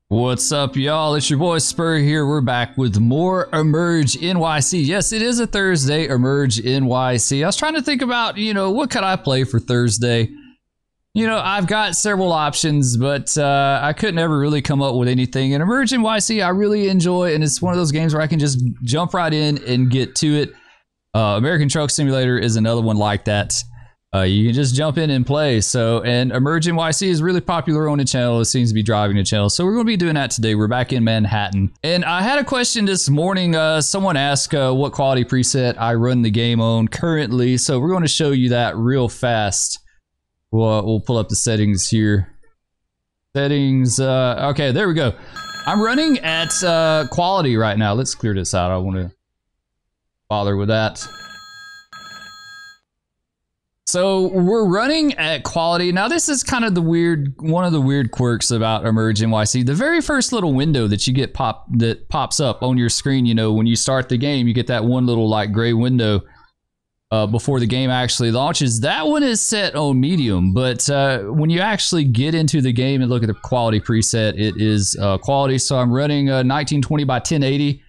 What's up, y'all? It's your boy Spur here. We're back with more EmergeNYC. Yes, it is a Thursday, EmergeNYC. I was trying to think about, what could I play for Thursday? I've got several options, but I couldn't ever really come up with anything. And EmergeNYC, I really enjoy, and it's one of those games where I can just jump right in and get to it. American Truck Simulator is another one like that. You can just jump in and play. And EmergeNYC is really popular on the channel. It seems to be driving the channel. So we're going to be doing that today. We're back in Manhattan. And I had a question this morning. Someone asked what quality preset I run the game on currently. So we're going to show you that real fast. We'll pull up the settings here. Settings. Okay, there we go. I'm running at quality right now. Let's clear this out. I don't want to bother with that. So we're running at quality. Now this is kind of one of the weird quirks about EmergeNYC. The very first little window that you get that pops up on your screen, when you start the game, you get that one little like gray window before the game actually launches. That one is set on medium, but when you actually get into the game and look at the quality preset, it is quality. So I'm running 1920 by 1080.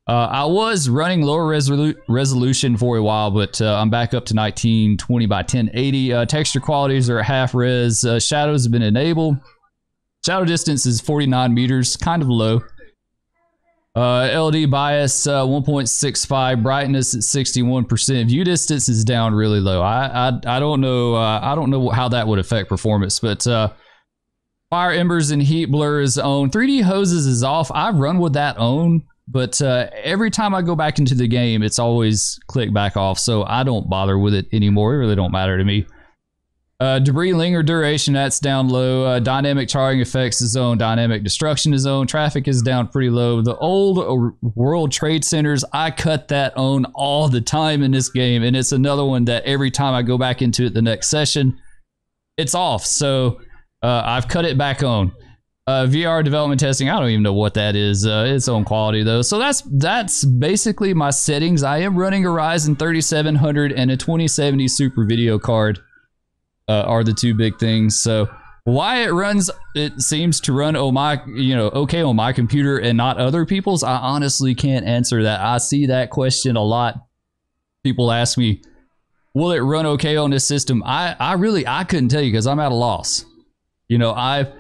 I was running lower resolution for a while, but I'm back up to 1920 by 1080. Texture qualities are half res. Shadows have been enabled. Shadow distance is 49 meters, kind of low. LD bias 1.65. Brightness at 61%. View distance is down really low. I don't know. I don't know how that would affect performance, but fire embers and heat blur is on. 3D hoses is off. I've run with that on. But every time I go back into the game, it's always click back off, so I don't bother with it anymore. It really don't matter to me. Debris linger duration, that's down low. Dynamic charring effects is on. Dynamic destruction is on. Traffic is down pretty low. The old World Trade Centers, I cut that on all the time in this game, and it's another one that every time I go back into it the next session, it's off. So I've cut it back on. VR development testing, I don't even know what that is. It's on quality though. So that's basically my settings. I am running a Ryzen 3700 and a 2070 Super video card are the two big things. So why it seems to run okay on my computer and not other people's, I honestly can't answer that. I see that question a lot. People ask me, will it run okay on this system? I couldn't tell you because I'm at a loss. I've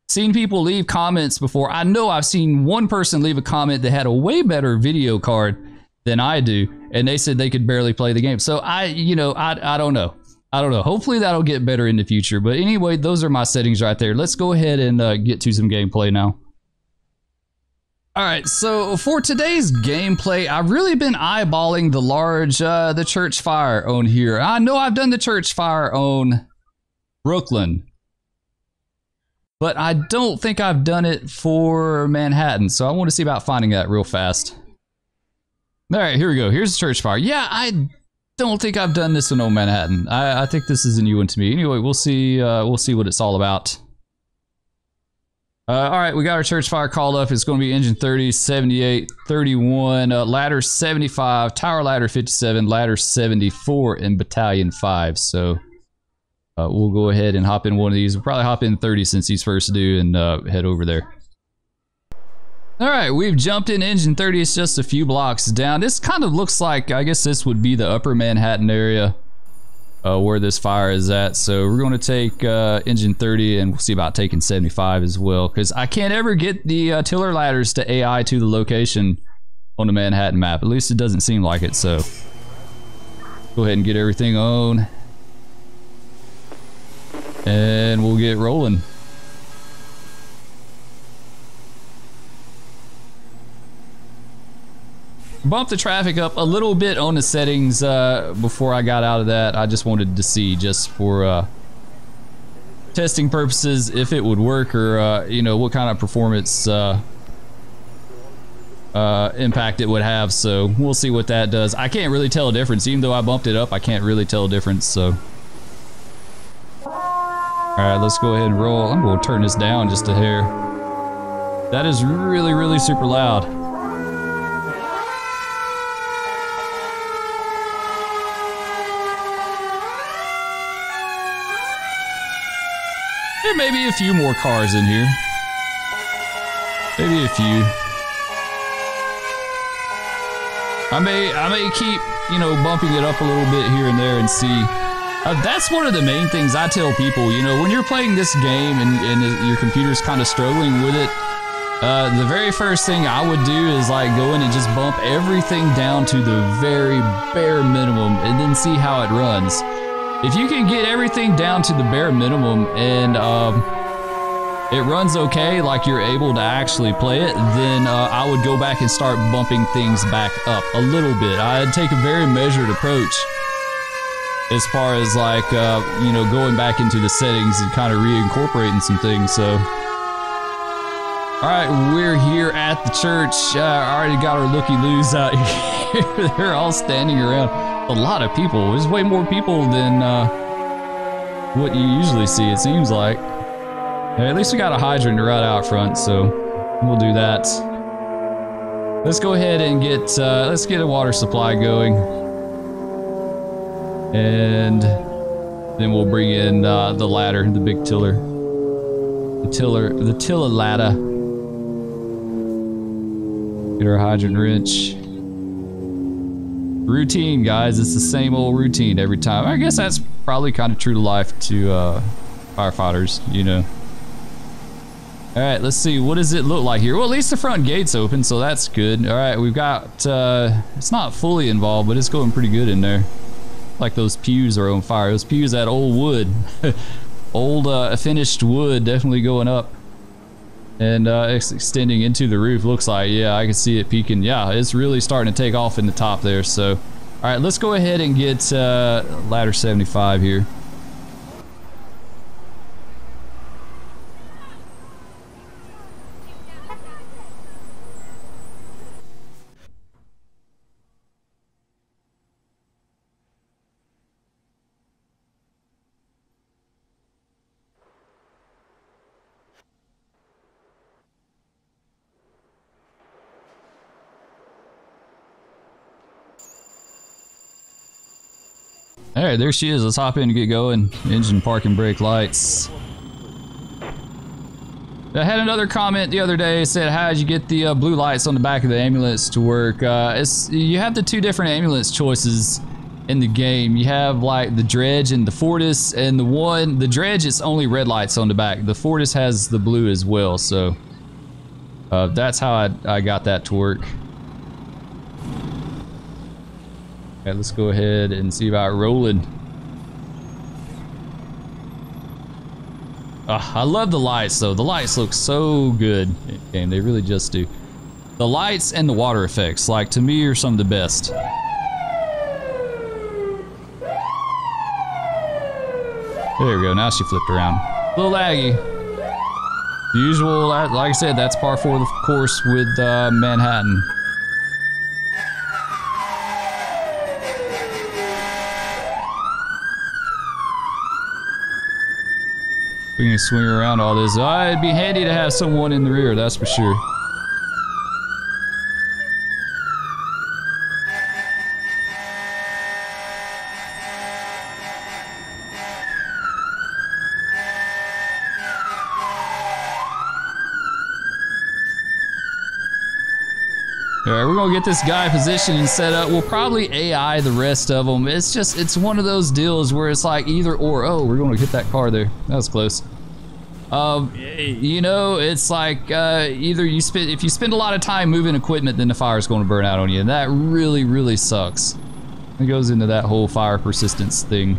seen people leave comments before. I know I've seen one person leave a comment that had a way better video card than I do, and they said they could barely play the game. So I don't know. I don't know. Hopefully that'll get better in the future. But anyway, those are my settings right there. Let's go ahead and get to some gameplay now. All right, so for today's gameplay, I've really been eyeballing the church fire on here. I know I've done the church fire on Brooklyn, but I don't think I've done it for Manhattan, so I want to see about finding that real fast. All right, here we go. Here's the church fire. Yeah, I don't think I've done this one on Manhattan. I think this is a new one to me. Anyway, we'll see what it's all about. All right, we got our church fire called up. It's going to be engine 30, 78, 31, ladder 75, tower ladder 57, ladder 74, and battalion 5. So we'll go ahead and hop in one of these. We'll probably hop in 30 since he's first due and head over there. All right, we've jumped in engine 30. It's just a few blocks down. This kind of looks like, I guess this would be the upper Manhattan area where this fire is at. So we're going to take engine 30 and we'll see about taking 75 as well, because I can't ever get the tiller ladders to AI to the location on the Manhattan map. At least it doesn't seem like it. So go ahead and get everything on. And we'll get rolling. Bump the traffic up a little bit on the settings before I got out of that. I just wanted to see, just for testing purposes, if it would work, or what kind of performance impact it would have. So we'll see what that does. I can't really tell a difference. Even though I bumped it up, I can't really tell a difference. So all right, let's go ahead and roll. I'm going to turn this down just a hair. That is really, really super loud. There may be a few more cars in here. Maybe a few. I may keep, you know, bumping it up a little bit here and there and see. That's one of the main things I tell people, you know, when you're playing this game and your computer's kind of struggling with it, the very first thing I would do is like go in and just bump everything down to the very bare minimum and then see how it runs. If you can get everything down to the bare minimum and it runs okay, like you're able to actually play it, then I would go back and start bumping things back up a little bit. I'd take a very measured approach as far as like, you know, going back into the settings and kind of reincorporating some things, so. All right, we're here at the church. I already got our looky-loos out here. They're all standing around. A lot of people. There's way more people than what you usually see, it seems like. At least we got a hydrant right out front, so we'll do that. Let's go ahead and get a water supply going, and then we'll bring in the ladder, the big tiller, the tiller ladder. Get our hydrant wrench. Routine, guys. It's the same old routine every time. I guess that's probably kind of true to life to firefighters, you know. All right, let's see. What does it look like here? Well, at least the front gate's open, so that's good. All right, we've got, it's not fully involved, but it's going pretty good in there. Like those pews are on fire. Those pews, that old wood. Old finished wood definitely going up. And it's extending into the roof, looks like. Yeah, I can see it peaking. Yeah, it's really starting to take off in the top there, so. All right, let's go ahead and get ladder 75 here. All right, there she is. Let's hop in and get going. Engine, park, and brake lights. I had another comment the other day. Said, how did you get the blue lights on the back of the ambulance to work? You have the two different ambulance choices in the game. You have like the Dredge and the Fortis, and the Dredge is only red lights on the back. The Fortis has the blue as well, so that's how I got that to work. Okay, let's go ahead and see about rolling. I love the lights though. The lights look so good in the game. They really just do. The lights and the water effects, like, to me, are some of the best. There we go. Now she flipped around. A little laggy. The usual, like I said, that's par 4 of the course with Manhattan. We can swing around all this. It'd be handy to have someone in the rear, that's for sure. Alright, we're gonna get this guy positioned and set up. We'll probably AI the rest of them. It's one of those deals where it's like either or. Oh, we're gonna hit that car there. That was close. You know, it's like either if you spend a lot of time moving equipment, then the fire's gonna burn out on you. And that really, really sucks. It goes into that whole fire persistence thing.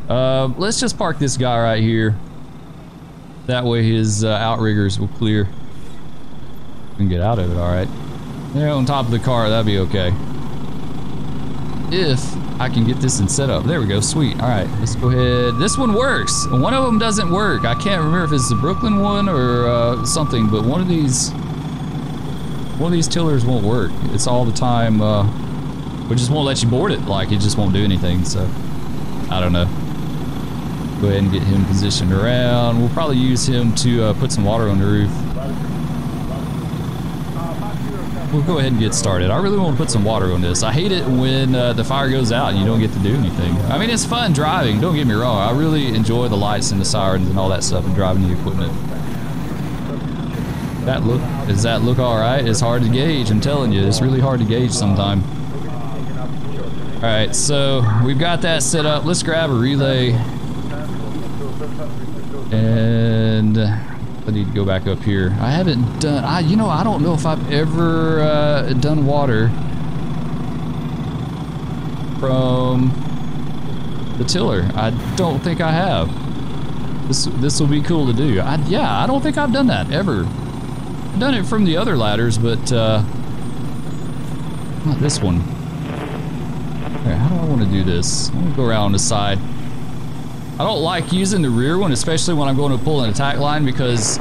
Let's just park this guy right here. That way his outriggers will clear. We can get out of it, alright. Yeah, on top of the car, that'd be okay. If I can get this in setup. There we go, sweet. Alright, let's go ahead. This one works. One of them doesn't work. I can't remember if it's the Brooklyn one or something, but one of these tillers won't work. It's all the time, we just won't let you board it. Like, it just won't do anything, so I don't know. Go ahead and get him positioned around. We'll probably use him to put some water on the roof. We'll go ahead and get started. I really want to put some water on this. I hate it when the fire goes out and you don't get to do anything. I mean, it's fun driving, don't get me wrong. I really enjoy the lights and the sirens and all that stuff and driving the equipment. Does that look all right? It's hard to gauge. I'm telling you, it's really hard to gauge sometime. All right, so we've got that set up. Let's grab a relay. And I need to go back up here. I haven't done, you know, I don't know if I've ever done water from the tiller. I don't think I have. This will be cool to do. Yeah, I don't think I've done that ever. I've done it from the other ladders, but not this one. Okay, how do I want to do this? I'm gonna go around on the side. I don't like using the rear one, especially when I'm going to pull an attack line, because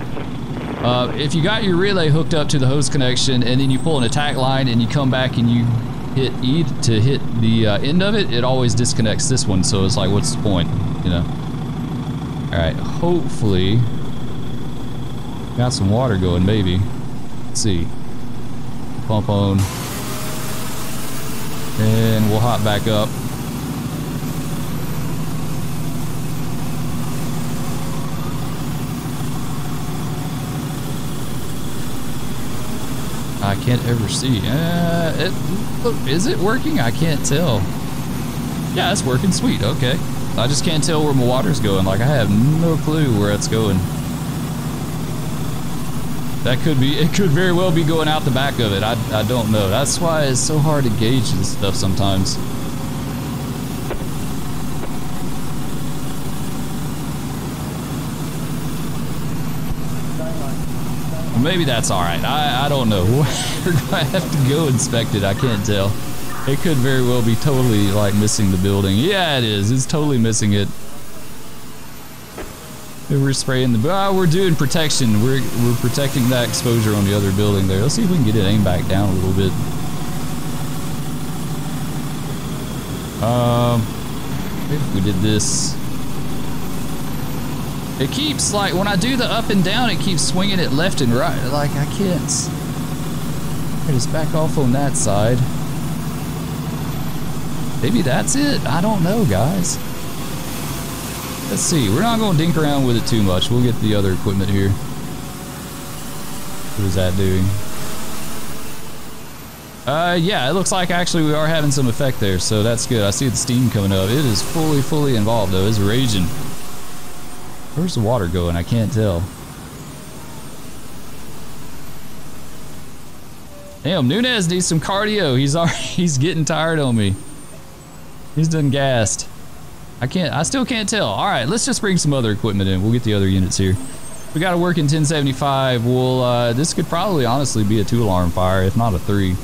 if you got your relay hooked up to the hose connection and then you pull an attack line and you come back and you hit E to hit the end of it, it always disconnects this one. So it's like, what's the point, you know? All right, hopefully got some water going, maybe. Let's see. Pump on. And we'll hop back up. I can't ever see. Is it working? I can't tell. Yeah, it's working. Sweet. Okay. I just can't tell where my water's going. Like, I have no clue where it's going. That could be, it could very well be going out the back of it. I don't know. That's why it's so hard to gauge this stuff sometimes. Maybe that's all right. I don't know. We're gonna have to go inspect it. I can't tell. It could very well be totally like missing the building. Yeah, it is. It's totally missing it. We're spraying the. We're doing protection. We're protecting that exposure on the other building there. Let's see if we can get it aimed back down a little bit. Maybe if we did this. It keeps, like, when I do the up and down, it keeps swinging it left and right. Like, I can't. I just back off on that side. Maybe that's it. I don't know, guys. Let's see. We're not going to dink around with it too much. We'll get the other equipment here. What is that doing? Yeah, it looks like actually we are having some effect there, so that's good. I see the steam coming up. It is fully involved, though. It's raging. Where's the water going? I can't tell. Damn, Nunez needs some cardio. He's getting tired on me. He's done gassed. I still can't tell. All right, let's just bring some other equipment in. We'll get the other units here. We got to work in 1075. We'll, this could probably honestly be a 2-alarm fire, if not a 3.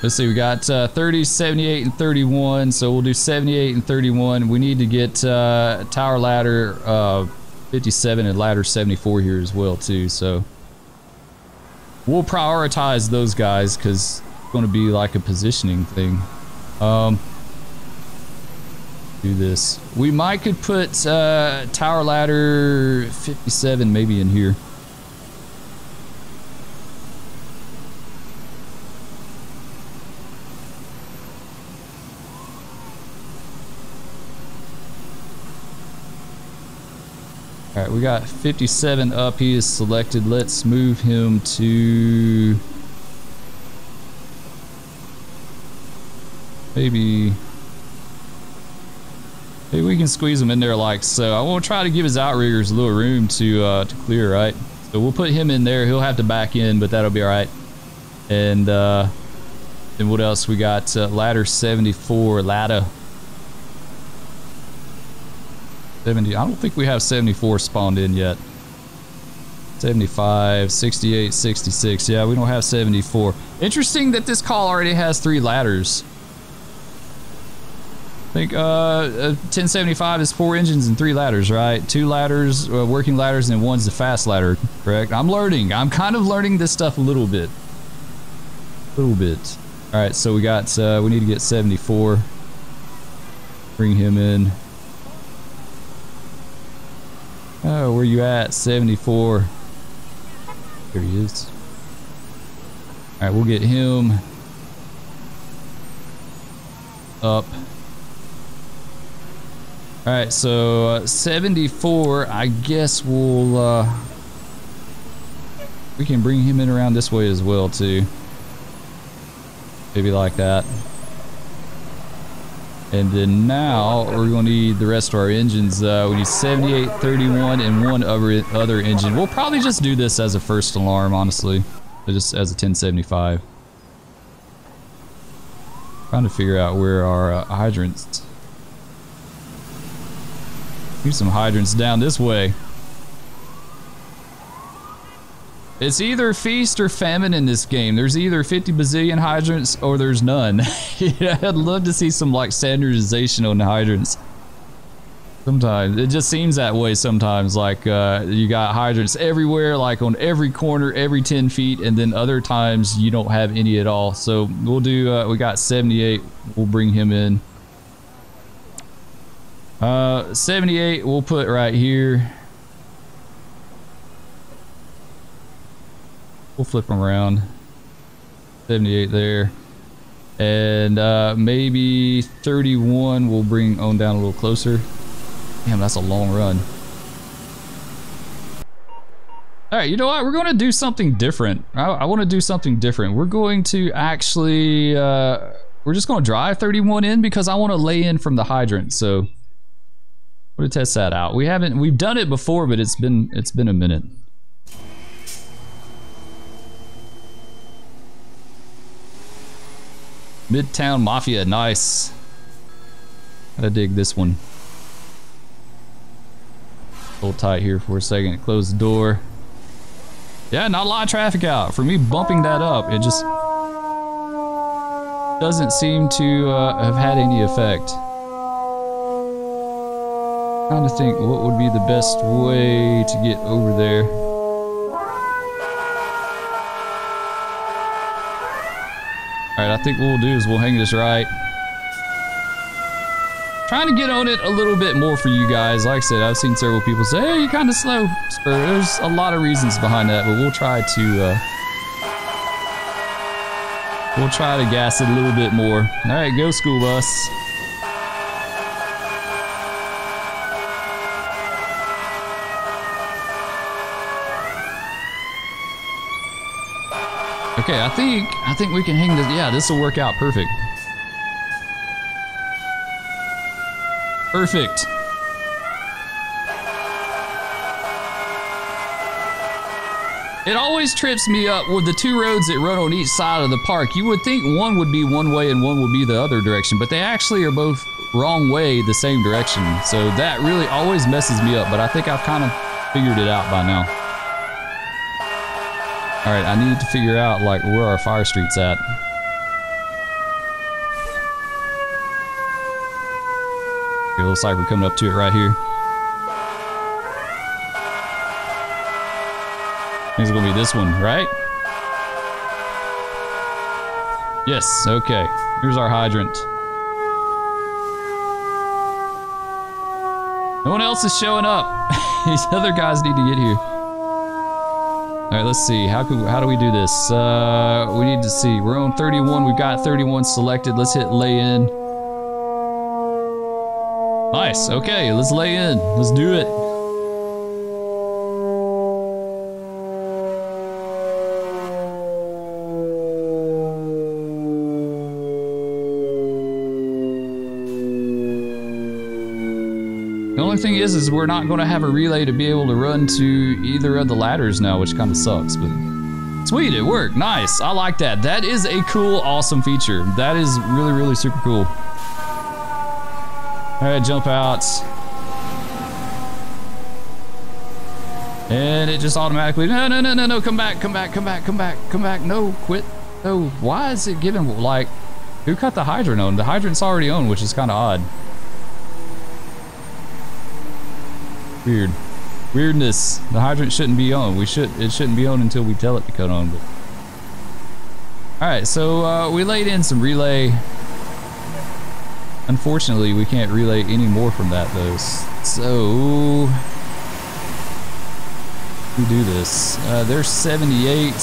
Let's see, we got 30, 78, and 31, so we'll do 78 and 31. We need to get tower ladder 57 and ladder 74 here as well, too, so we'll prioritize those guys because it's going to be like a positioning thing. Do this. We might could put tower ladder 57 maybe in here. All right, we got 57 up. He is selected. Let's move him to maybe we can squeeze him in there like so. I want to try to give his outriggers a little room to clear, right? So we'll put him in there. He'll have to back in, but that'll be all right. And then what else? We got ladder 74, ladder 70. I don't think we have 74 spawned in yet. 75, 68, 66. Yeah, we don't have 74. Interesting that this call already has 3 ladders. I think 1075 is 4 engines and 3 ladders, right? 2 ladders, working ladders, and 1's the fast ladder, correct? I'm learning. I'm kind of learning this stuff a little bit. All right, so we got, we need to get 74. Bring him in. Oh, where you at? 74. There he is. All right, we'll get him up. All right, so 74, I guess we'll, we can bring him in around this way as well too. Maybe like that. And then now we're going to need the rest of our engines. We need 78, 31, and one other engine. We'll probably just do this as a first alarm, honestly. Just as a 1075. Trying to figure out where our hydrants. Here's some hydrants down this way. It's either feast or famine in this game. There's either 50 bazillion hydrants or there's none. Yeah, I'd love to see some like standardization on the hydrants. Sometimes it just seems that way sometimes, like you got hydrants everywhere, like on every corner, every 10 feet, and then other times you don't have any at all. So we'll do, we got 78, we'll bring him in. 78 we'll put right here. We'll flip them around. 78 there. And maybe 31 we'll bring on down a little closer. Damn, that's a long run. Alright, you know what? We're going to do something different. I want to do something different. We're going to actually... we're just going to drive 31 in because I want to lay in from the hydrant. So... we'll test that out. We've done it before, but it's been a minute. Midtown Mafia, nice. I dig this one. Hold tight here for a second. Close the door. Yeah, not a lot of traffic out. For me bumping that up, it just doesn't seem to have had any effect. Trying to think what would be the best way to get over there. Alright, I think what we'll do is we'll hang this right. Trying to get on it a little bit more for you guys. Like I said, I've seen several people say, hey, you're kind of slow, Spur. There's a lot of reasons behind that, but we'll try to gas it a little bit more. Alright, go school bus. Okay, I think we can hang this. Yeah, this will work out perfect. Perfect. It always trips me up with the two roads that run on each side of the park. You would think one would be one way and one would be the other direction, but they actually are both wrong way, the same direction. So that really always messes me up, but I think I've kind of figured it out by now. Alright, I need to figure out like where our fire street's at. Okay, looks like we're coming up to it right here. I think it's gonna be this one, right? Yes, okay. Here's our hydrant. No one else is showing up. These other guys need to get here. Alright, let's see. How do we do this? We need to see. We're on 31. We've got 31 selected. Let's hit lay in. Nice. Okay, let's lay in. Let's do it. The only thing is we're not going to have a relay to be able to run to either of the ladders now, which kind of sucks, but sweet, it worked. Nice. I like that. That is a cool, awesome feature. That is really, really super cool. All right, jump out. And it just automatically, no, come back. No, quit. No, why is it giving, like, who cut the hydrant on? The hydrant's already on, which is kind of odd. Weird. Weirdness. The hydrant shouldn't be on. It shouldn't be on until we tell it to cut on. But alright, so we laid in some relay. Unfortunately, we can't relay any more from that though. So we do this. There's 78.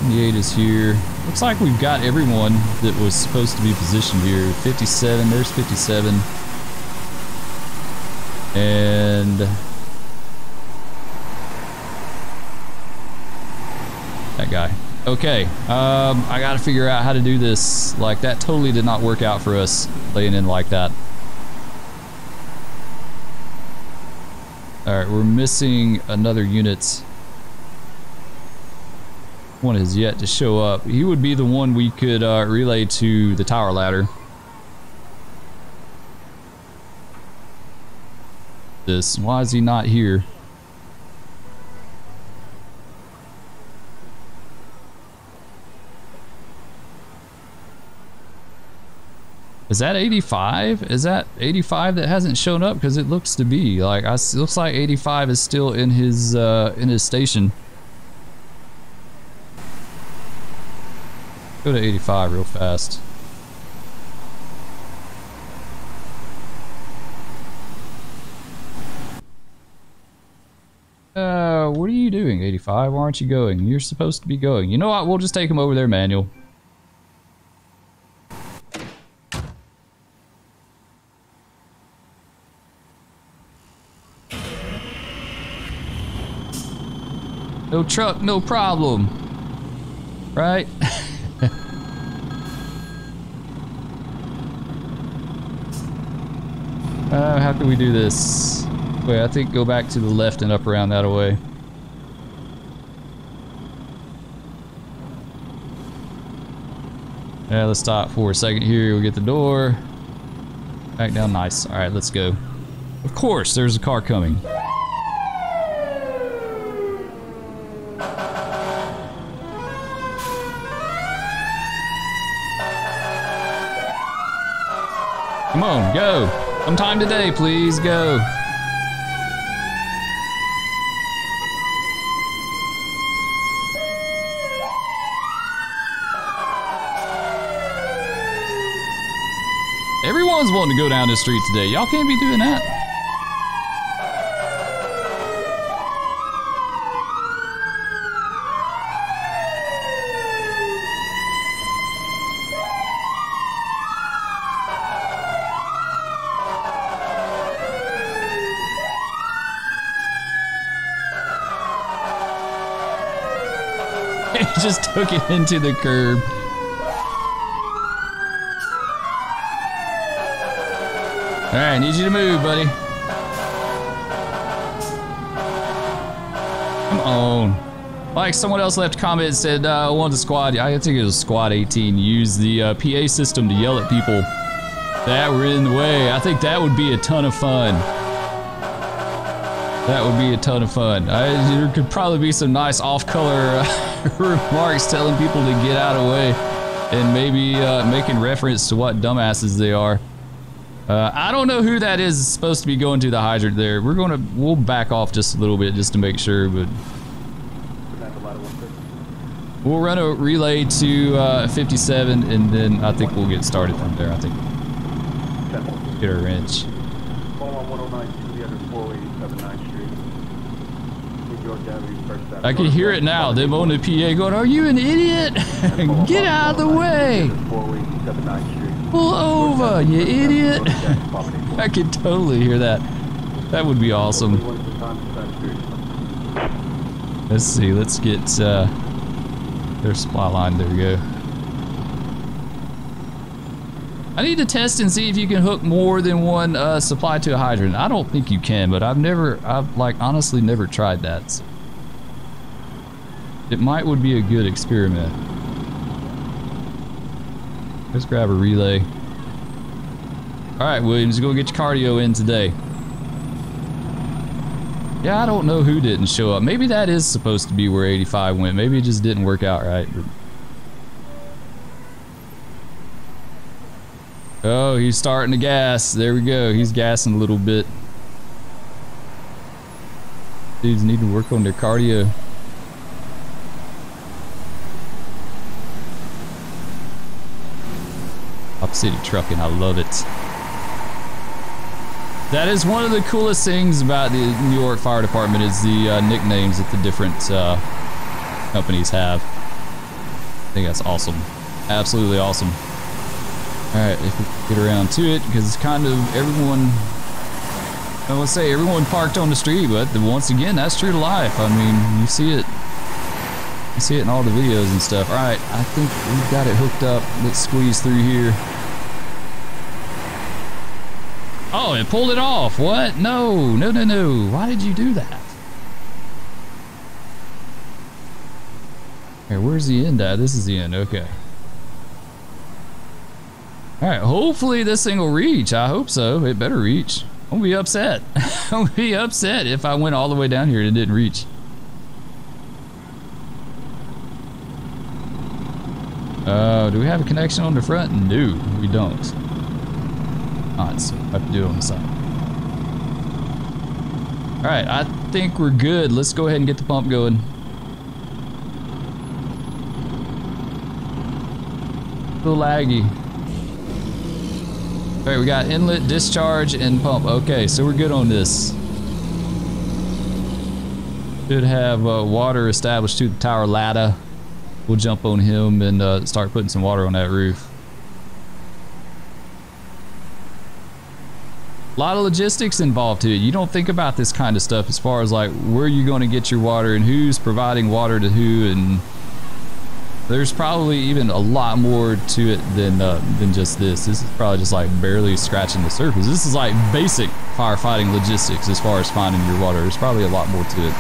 78 is here. Looks like we've got everyone that was supposed to be positioned here. 57, there's 57. And that guy. Okay, I gotta figure out how to do this. Like, that totally did not work out for us, laying in like that. Alright, we're missing another unit. One has yet to show up. He would be the one we could relay to the tower ladder. Why is he not here? Is that 85? Is that 85 that hasn't shown up? Because it looks to be like, it looks like 85 is still in his station. Go to 85 real fast. What are you doing, 85? Why aren't you going? You're supposed to be going. You know what? We'll just take him over there manual. No truck, no problem. Right? How can we do this? Wait, I think go back to the left and up around that way. Yeah, let's stop for a second here. We'll get the door. Back down, nice. All right, let's go. Of course, there's a car coming. Come on, go. Sometime today, please, go. Everyone's wanting to go down this street today. Y'all can't be doing that. He just took it into the curb. Alright, I need you to move, buddy. Come on. Like, someone else left a comment and said, one of the squad, I think it was squad 18, use the PA system to yell at people that were in the way. I think that would be a ton of fun. That would be a ton of fun. There could probably be some nice off-color remarks telling people to get out of the way and maybe making reference to what dumbasses they are. I don't know who that is supposed to be going to the hydrant there. We'll back off just a little bit just to make sure, but we'll run a relay to 57 and then I think we'll get started from there. I think get our wrench. I can hear it now. Them on the PA going, "Are you an idiot? Get out of the way! Pull over, you idiot!" I can totally hear that. That would be awesome. Let's see. Let's get their supply line. There we go. I need to test and see if you can hook more than one supply to a hydrant. I don't think you can, but I've like honestly never tried that. So it would be a good experiment. Let's grab a relay. All right, Williams, go get your cardio in today. Yeah, I don't know who didn't show up. Maybe that is supposed to be where 85 went. Maybe it just didn't work out right. Oh, he's starting to gas. There we go. He's gassing a little bit. Dudes need to work on their cardio. Up City Trucking, I love it. That is one of the coolest things about the New York Fire Department is the nicknames that the different companies have. I think that's awesome. Absolutely awesome. All right, if we get around to it, because it's kind of everyone, I would say everyone parked on the street, but once again, that's true to life. I mean, you see it in all the videos and stuff. All right, I think we've got it hooked up. Let's squeeze through here. Oh, it pulled it off. What? No, no, no, no. Why did you do that? Here, where's the end at? This is the end. Okay. All right, hopefully this thing will reach. I hope so. It better reach. I'm gonna be upset. I'm gonna be upset if I went all the way down here and it didn't reach. Do we have a connection on the front? No, we don't. Alright, so I have to do it on the side. Alright, I think we're good. Let's go ahead and get the pump going. A little laggy. Alright, we got inlet, discharge, and pump. Okay, so we're good on this. Should have water established to the tower ladder. We'll jump on him and start putting some water on that roof. A lot of logistics involved to it. You don't think about this kind of stuff as far as like where you're going to get your water and who's providing water to who, and there's probably even a lot more to it than just this. This is probably just like barely scratching the surface. This is like basic firefighting logistics as far as finding your water. There's probably a lot more to it.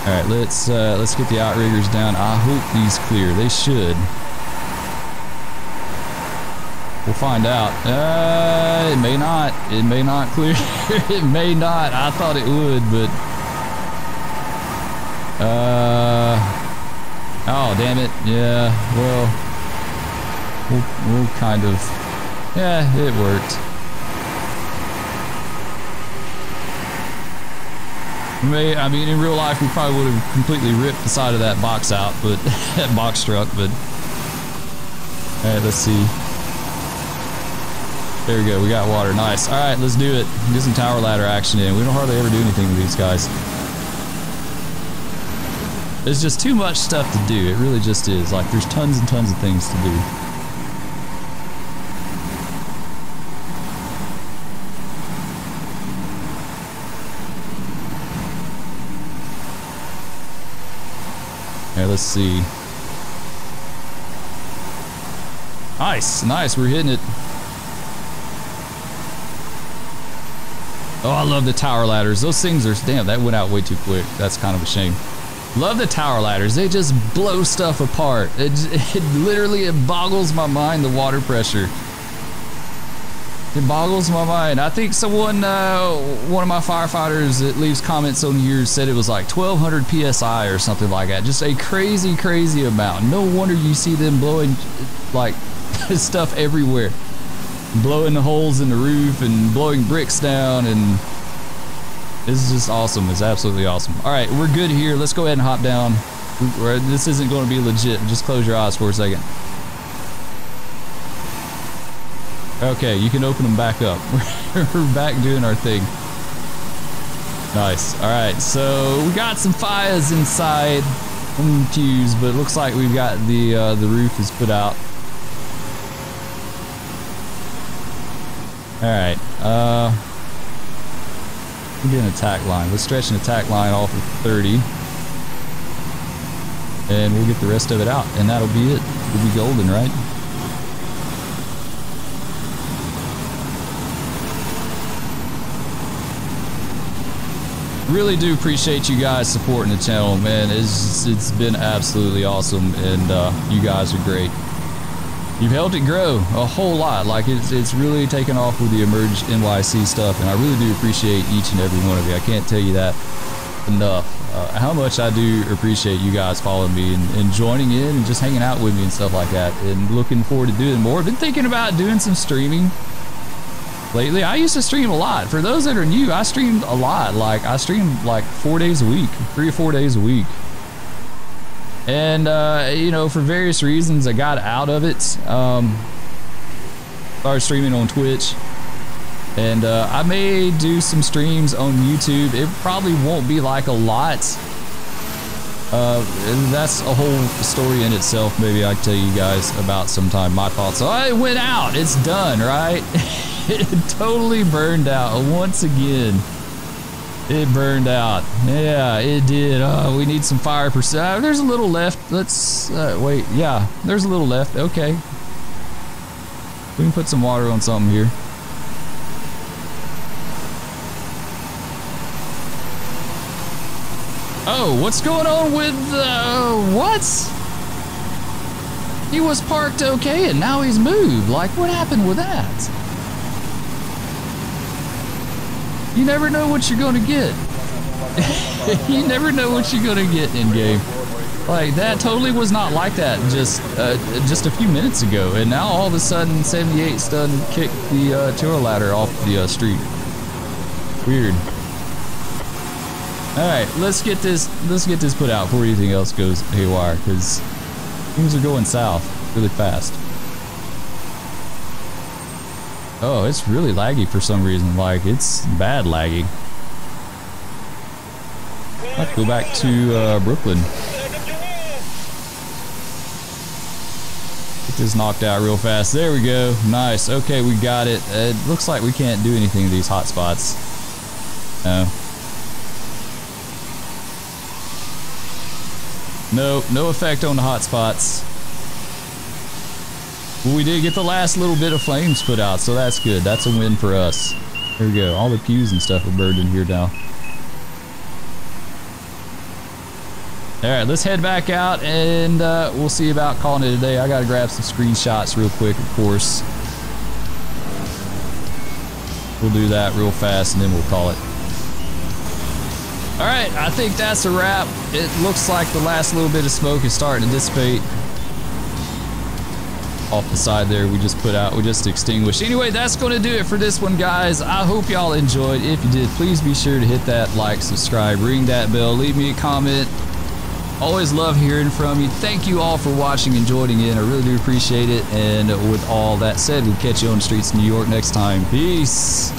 All right, let's get the outriggers down. I hope these clear. They should. We'll find out. It may not. It may not clear. It may not. I thought it would, but oh damn it. Yeah. Well, we'll kind of. Yeah, it worked. I mean, in real life, we probably would have completely ripped the side of that box out, but that box truck. But all right, let's see. There we go. We got water. Nice. All right, let's do it. Get some tower ladder action in. We don't hardly ever do anything with these guys. There's just too much stuff to do. It really just is. Like, there's tons and tons of things to do. Okay, let's see. Nice, nice. We're hitting it. Oh, I love the tower ladders. Those things are, damn, that went out way too quick. That's kind of a shame. Love the tower ladders. They just blow stuff apart. It literally, it boggles my mind, the water pressure. It boggles my mind. I think someone, one of my firefighters that leaves comments on here said it was like 1200 PSI or something like that. Just a crazy, crazy amount. No wonder you see them blowing like stuff everywhere. Blowing the holes in the roof and blowing bricks down, and this is just awesome. It's absolutely awesome. All right, we're good here. Let's go ahead and hop down. This isn't going to be legit. Just close your eyes for a second. Okay, you can open them back up. We're back doing our thing. Nice. All right, so we got some fires inside on the pews, but it looks like we've got the roof is put out. All right, we'll get an attack line. Let's stretch an attack line off of 30. And we'll get the rest of it out, and that'll be it. We'll be golden, right? Really do appreciate you guys supporting the channel, man. It's been absolutely awesome, and you guys are great. You've helped it grow a whole lot. Like, it's really taken off with the EmergeNYC stuff, and I really do appreciate each and every one of you. I can't tell you that enough. How much I do appreciate you guys following me and joining in and just hanging out with me and stuff like that, and looking forward to doing more. I've been thinking about doing some streaming lately. I used to stream a lot. For those that are new, I streamed a lot. Like, I streamed like 4 days a week, 3 or 4 days a week. And, you know, for various reasons, I got out of it. Started streaming on Twitch. And I may do some streams on YouTube. It probably won't be like a lot. That's a whole story in itself. Maybe I can tell you guys about sometime my thoughts. Oh, it went out. It's done, right? It totally burned out once again. It burned out. Yeah, it did. We need some fire percent. There's a little left. Let's wait. Yeah, there's a little left. Okay. We can put some water on something here. Oh, what's going on with what? He was parked okay and now he's moved. Like, what happened with that? You never know what you're gonna get. You never know what you're gonna get in game. Like, that totally was not like that just a few minutes ago, and now all of a sudden 78's done kicked the tour ladder off the street. Weird. All right, let's get this put out before anything else goes haywire, because things are going south really fast. Oh, it's really laggy for some reason. Like, it's bad laggy. I have to go back to Brooklyn. Get this knocked out real fast. There we go. Nice. Okay, we got it. It looks like we can't do anything to these hot spots. No. No effect on the hot spots. Well, we did get the last little bit of flames put out, so that's good. That's a win for us. There we go. All the pews and stuff are burned in here now. Alright, let's head back out and we'll see about calling it a day. I gotta grab some screenshots real quick, of course. We'll do that real fast and then we'll call it. Alright, I think that's a wrap. It looks like the last little bit of smoke is starting to dissipate. Off the side there we just put out, we just extinguished. Anyway, that's going to do it for this one, guys. I hope y'all enjoyed. If you did, please be sure to hit that like, subscribe, ring that bell, leave me a comment. Always love hearing from you. Thank you all for watching and joining in. I really do appreciate it. And with all that said, we'll catch you on the streets of New York next time. Peace.